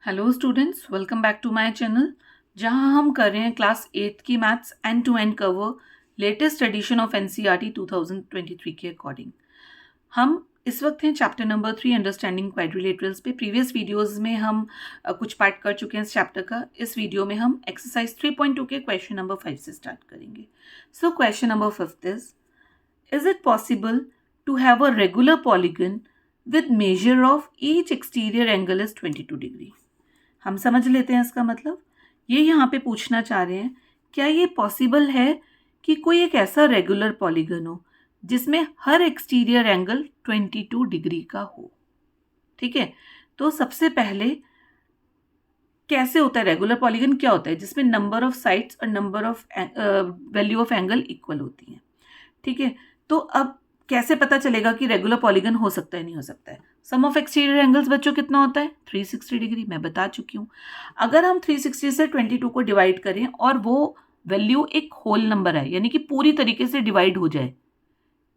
Hello students, welcome back to my channel जहां हम कर रहे हैं क्लास 8 की maths end to end cover latest edition of NCERT 2023 के अकॉर्डिंग। हम इस वक्त हैं चैप्टर नंबर 3 अंडरस्टैंडिंग क्वाड्रिलेटरल्स पे। प्रीवियस वीडियोस में हम कुछ पार्ट कर चुके हैं इस चैप्टर का। इस वीडियो में हम एक्सरसाइज 3.2 के क्वेश्चन नंबर 5 से स्टार्ट करेंगे। So question number 5 is it possible to have a regular polygon with measure of each exterior angle is 22 degree? हम समझ लेते हैं इसका मतलब। ये यहाँ पे पूछना चाह रहे हैं, क्या ये पॉसिबल है कि कोई एक ऐसा रेगुलर पॉलीगन हो जिसमें हर एक्सटीरियर एंगल 22 डिग्री का हो। ठीक है, तो सबसे पहले कैसे होता है रेगुलर पॉलीगन, क्या होता है जिसमें नंबर ऑफ साइड्स और number of value of angle equal होती हैं। ठीक है, तो अब कैसे पता चलेगा कि रेगुलर पॉलीगन हो सकता है नहीं हो सकता है। सम ऑफ एक्सटीरियर एंगल्स बच्चों कितना होता है 360 डिग्री, मैं बता चुकी हूँ। अगर हम 360 से 22 को डिवाइड करें और वो वैल्यू एक होल नंबर है, यानी कि पूरी तरीके से डिवाइड हो जाए,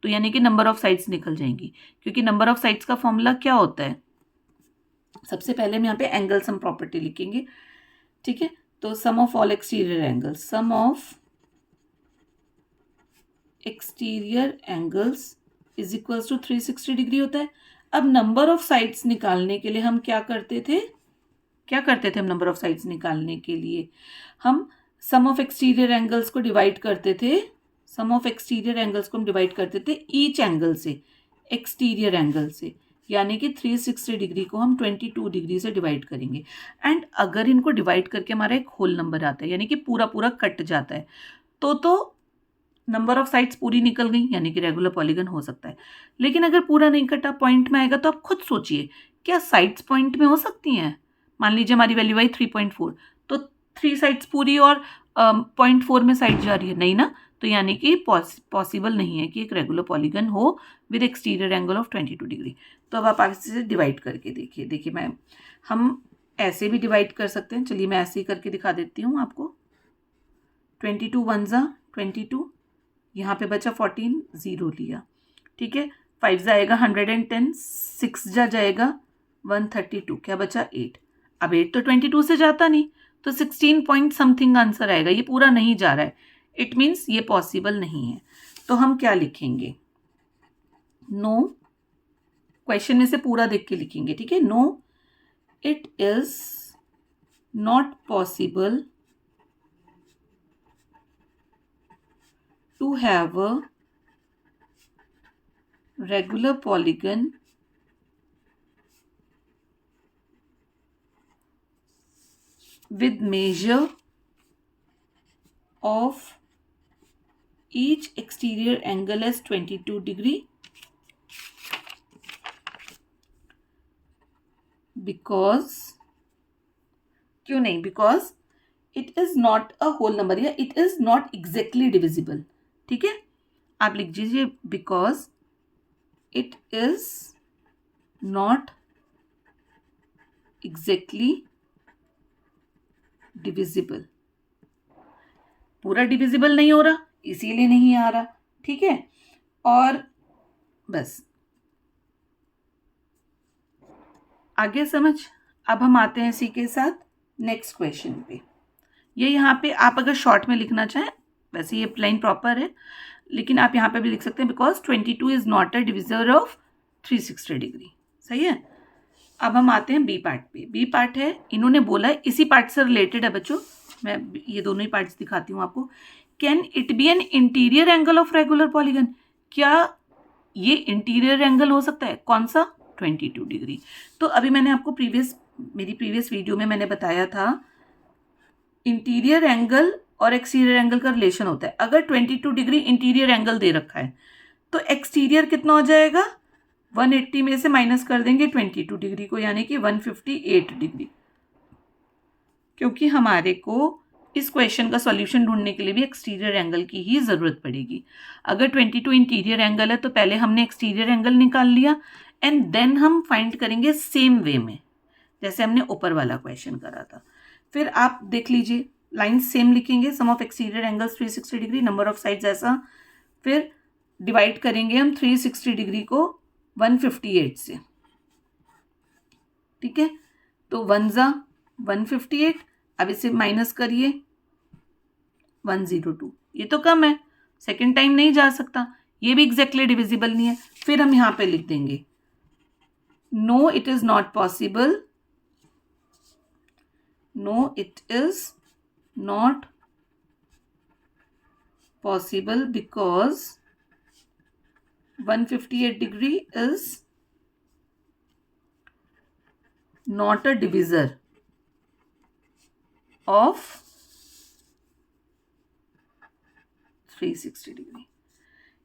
तो यानी कि नंबर ऑफ साइड्स निकल जाएंगी। क्योंकि नंबर ऑफ साइड्स का फॉर्मूला क्या होता है, सबसे पहले हम यहाँ पे एंगल सम प्रॉपर्टी लिखेंगे। ठीक है, तो sum of all exterior angles, sum of exterior angles is equals to 360 degree होता है। अब नंबर ऑफ साइड्स निकालने के लिए हम क्या करते थे हम नंबर ऑफ साइड्स निकालने के लिए हम सम ऑफ एक्सटीरियर एंगल्स को डिवाइड करते थे। सम ऑफ एक्सटीरियर एंगल्स को हम डिवाइड करते थे ईच एंगल से, एक्सटीरियर एंगल से, यानी कि 360 डिग्री को हम 22 डिग्री से डिवाइड करेंगे। एंड अगर इनको डिवाइड करके हमारा एक होल नंबर आता है, यानी कि पूरा पूरा कट जाता है, तो नंबर ऑफ साइड्स पूरी निकल गई, यानी कि रेगुलर पॉलीगन हो सकता है। लेकिन अगर पूरा नहीं कटा, पॉइंट में आएगा, तो आप खुद सोचिए क्या साइड्स पॉइंट में हो सकती हैं। मान लीजिए हमारी वैल्यू आई 3.4, तो 3 साइड्स पूरी और 0.4 में साइड जा रही है, नहीं ना, तो यानी कि पॉसिबल नहीं है कि एक रेगुलर पॉलीगन हो with exterior angle of 22 degree. तो अब आप ऐसे डिवाइड करके देखिए हम ऐसे भी डिवाइड कर सकते हैं। चलिए मैं ऐसे ही करके दिखा देती हूँ आपको। 22 1 जा 22, यहाँ पे बचा 14, 0 लिया। ठीक है, 5 जाएगा 110, 6 जाएगा 132, क्या बचा 8। अब 8 तो 22 से जाता नहीं, तो 16 पॉइंट समथिंग आंसर आएगा। ये पूरा नहीं जा रहा है, इट मीन्स ये पॉसिबल नहीं है। तो हम क्या लिखेंगे, नो, क्वेश्चन में से पूरा देख के लिखेंगे। ठीक है, no it is not possible to have a regular polygon with measure of each exterior angle as 22 degree because क्यों नहीं, because it is not a whole number या it is not exactly divisible। ठीक है, आप लिख दीजिए because it is not exactly divisible. पूरा divisible नहीं हो रहा, इसीलिए नहीं आ रहा। ठीक है, और बस आगे समझ। अब हम आते हैं इसी के साथ नेक्स्ट क्वेश्चन पे। ये यहाँ पे आप अगर शॉर्ट में लिखना चाहें, वैसे ये लाइन प्रॉपर है, लेकिन आप यहाँ पे भी लिख सकते हैं because 22 is not a divisor of 360 degree. सही है, अब हम आते हैं बी पार्ट पे। बी पार्ट है, इन्होंने बोला है, इसी पार्ट से रिलेटेड है बच्चों, मैं ये दोनों ही पार्ट्स दिखाती हूँ आपको। Can it be an interior angle of regular polygon, क्या ये इंटीरियर एंगल हो सकता है, कौन सा 22 डिग्री। तो अभी मैंने आपको मेरी प्रीवियस वीडियो में मैंने बताया था इंटीरियर एंगल और एक्सटीरियर एंगल का रिलेशन होता है। अगर 22 डिग्री इंटीरियर एंगल दे रखा है, तो एक्सटीरियर कितना हो जाएगा, 180 में से माइनस कर देंगे 22 डिग्री को, यानी कि 158 डिग्री। क्योंकि हमारे को इस क्वेश्चन का सॉल्यूशन ढूंढने के लिए भी एक्सटीरियर एंगल की ही ज़रूरत पड़ेगी। अगर 22 इंटीरियर एंगल है, तो पहले हमने एक्सटीरियर एंगल निकाल लिया एंड देन हम फाइंड करेंगे सेम वे में, जैसे हमने ऊपर वाला क्वेश्चन करा था। फिर आप देख लीजिए, लाइन सेम लिखेंगे, sum of exterior angles 360 degree, number of sides ऐसा, फिर डिवाइड करेंगे हम 360 डिग्री को 158 से। ठीक है, तो 1 जा 158, अब इसे माइनस करिए 102, ये तो कम है, सेकेंड टाइम नहीं जा सकता, ये भी एग्जैक्टली डिविजिबल नहीं है। फिर हम यहाँ पे लिख देंगे no it is not possible, no it is not possible because 158 degree is not a divisor of 360 degree.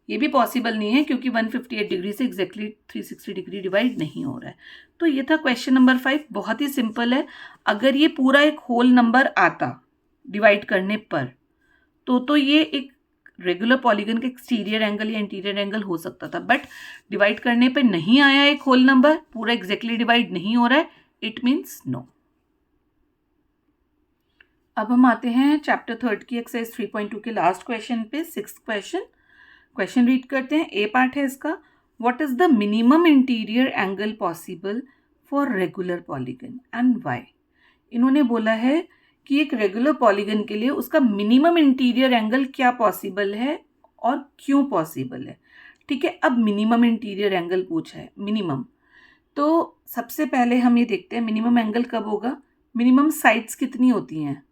ये भी पॉसिबल नहीं है क्योंकि 158 डिग्री से एग्जैक्टली 360 डिग्री डिवाइड नहीं हो रहा है। तो ये था क्वेश्चन नंबर 5, बहुत ही सिंपल है। अगर ये पूरा एक होल नंबर आता डिवाइड करने पर तो ये एक रेगुलर पॉलीगन का एक्सटीरियर एंगल या इंटीरियर एंगल हो सकता था, बट डिवाइड करने पे नहीं आया एक होल नंबर, पूरा एग्जैक्टली डिवाइड नहीं हो रहा है, इट मीन्स नो। अब हम आते हैं चैप्टर 3 की एक्सरसाइज 3.2 के लास्ट क्वेश्चन पे, 6th क्वेश्चन रीड करते हैं। ए पार्ट है इसका, what is the minimum interior angle possible for regular polygon and why. इन्होंने बोला है कि एक रेगुलर पॉलीगन के लिए उसका मिनिमम इंटीरियर एंगल क्या पॉसिबल है और क्यों पॉसिबल है। ठीक है, अब मिनिमम इंटीरियर एंगल पूछा है, मिनिमम। तो सबसे पहले हम ये देखते हैं मिनिमम एंगल कब होगा। मिनिमम साइड्स कितनी होती हैं,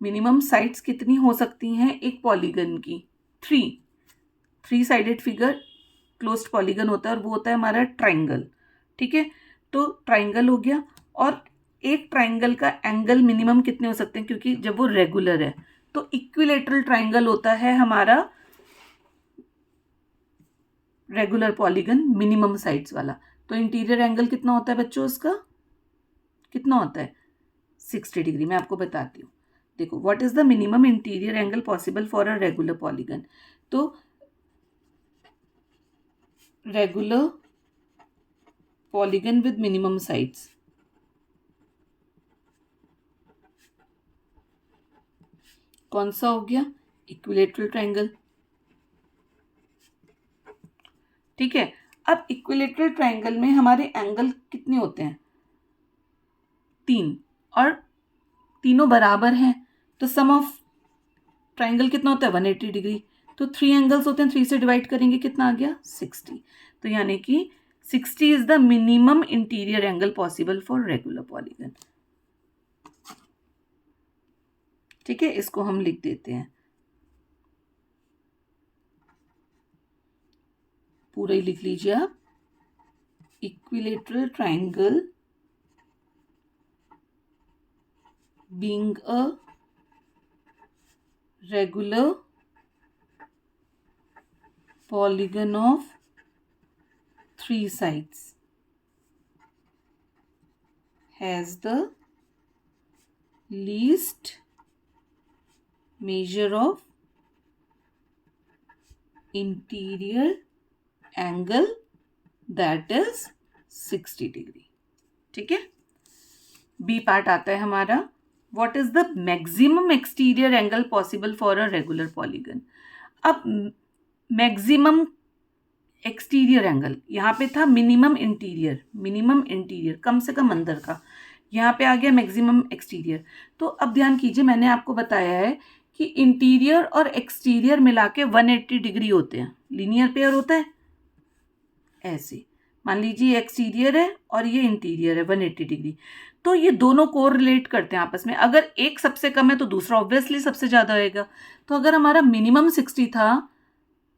मिनिमम साइड्स कितनी हो सकती हैं एक पॉलीगन की, 3 साइडेड फिगर क्लोज्ड पॉलीगन होता है और वो होता है हमारा ट्राइंगल। ठीक है, तो ट्राइंगल हो गया, और एक ट्राइंगल का एंगल मिनिमम कितने हो सकते हैं, क्योंकि जब वो रेगुलर है तो इक्विलेटरल ट्राइंगल होता है हमारा रेगुलर पॉलीगन मिनिमम साइड्स वाला। तो इंटीरियर एंगल कितना होता है बच्चों, उसका कितना होता है 60 डिग्री। मैं आपको बताती हूँ, देखो what is the minimum interior angle possible for a regular polygon. तो regular polygon with minimum sides, कौन सा हो गया, इक्विलेटरल ट्राइंगल। ठीक है, अब इक्विलेटरल ट्राइंगल में हमारे एंगल कितने होते हैं, 3, और तीनों बराबर हैं, तो सम ऑफ ट्राइंगल कितना होता है 180 डिग्री। तो 3 एंगल्स होते हैं, 3 से डिवाइड करेंगे कितना आ गया 60। तो यानी कि 60 is the minimum interior angle possible for regular polygon. ठीक है, इसको हम लिख देते हैं, पूरा ही लिख लीजिए आप, equilateral triangle being a regular polygon of 3 sides has the least measure of interior angle that is 60 degree. ठीक है, बी पार्ट आता है हमारा, what is the maximum exterior angle possible for a regular polygon। अब maximum exterior angle, यहाँ पे था minimum interior कम से कम अंदर का, यहाँ पे आ गया मैक्सिमम एक्सटीरियर। तो अब ध्यान कीजिए, मैंने आपको बताया है कि इंटीरियर और एक्सटीरियर मिला के 180 डिग्री होते हैं, लीनियर पेयर होता है। ऐसे मान लीजिए एक्सटीरियर है और ये इंटीरियर है 180 डिग्री, तो ये दोनों कोरिलेट करते हैं आपस में। अगर एक सबसे कम है तो दूसरा ऑब्वियसली सबसे ज़्यादा होएगा। तो अगर हमारा मिनिमम 60 था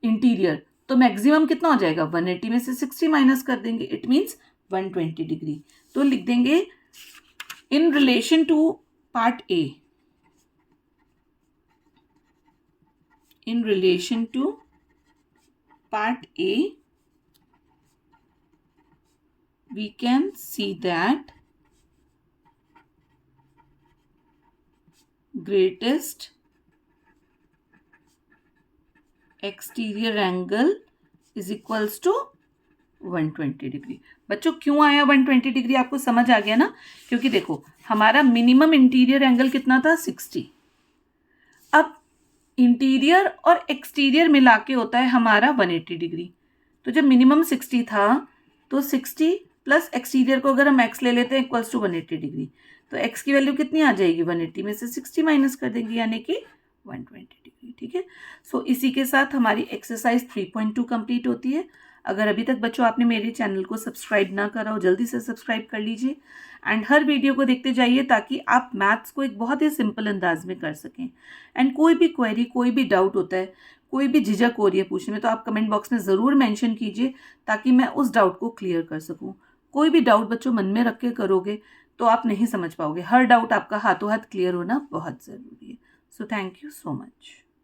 इंटीरियर, तो मैक्सिमम कितना हो जाएगा, 180 में से 60 माइनस कर देंगे, इट मीन्स 120 डिग्री। तो लिख देंगे in relation to part A, in relation to part A we can see that greatest exterior angle is equals to 120 degree. बच्चों क्यों आया 120 डिग्री, आपको समझ आ गया ना, क्योंकि देखो हमारा मिनिमम इंटीरियर एंगल कितना था 60, अब इंटीरियर और एक्सटीरियर मिला के होता है हमारा 180 डिग्री। तो जब मिनिमम 60 था तो 60 प्लस एक्सटीरियर को अगर हम एक्स ले लेते हैं इक्वल्स टू 180 डिग्री, तो एक्स की वैल्यू कितनी आ जाएगी, 180 में से 60 माइनस कर देंगे यानी कि 120 डिग्री। ठीक है, सो इसी के साथ हमारी एक्सरसाइज 3.2 कंप्लीट होती है। अगर अभी तक बच्चों आपने मेरे चैनल को सब्सक्राइब ना करा हो, जल्दी से सब्सक्राइब कर लीजिए एंड हर वीडियो को देखते जाइए ताकि आप मैथ्स को एक बहुत ही सिंपल अंदाज में कर सकें। एंड कोई भी क्वेरी, कोई भी डाउट होता है, कोई भी झिझक हो रही है पूछने में, तो आप कमेंट बॉक्स में ज़रूर मेंशन कीजिए ताकि मैं उस डाउट को क्लियर कर सकूं। कोई भी डाउट बच्चों मन में रख के करोगे तो आप नहीं समझ पाओगे। हर डाउट आपका हाथों हाथ क्लियर होना बहुत ज़रूरी है। So thank you so much.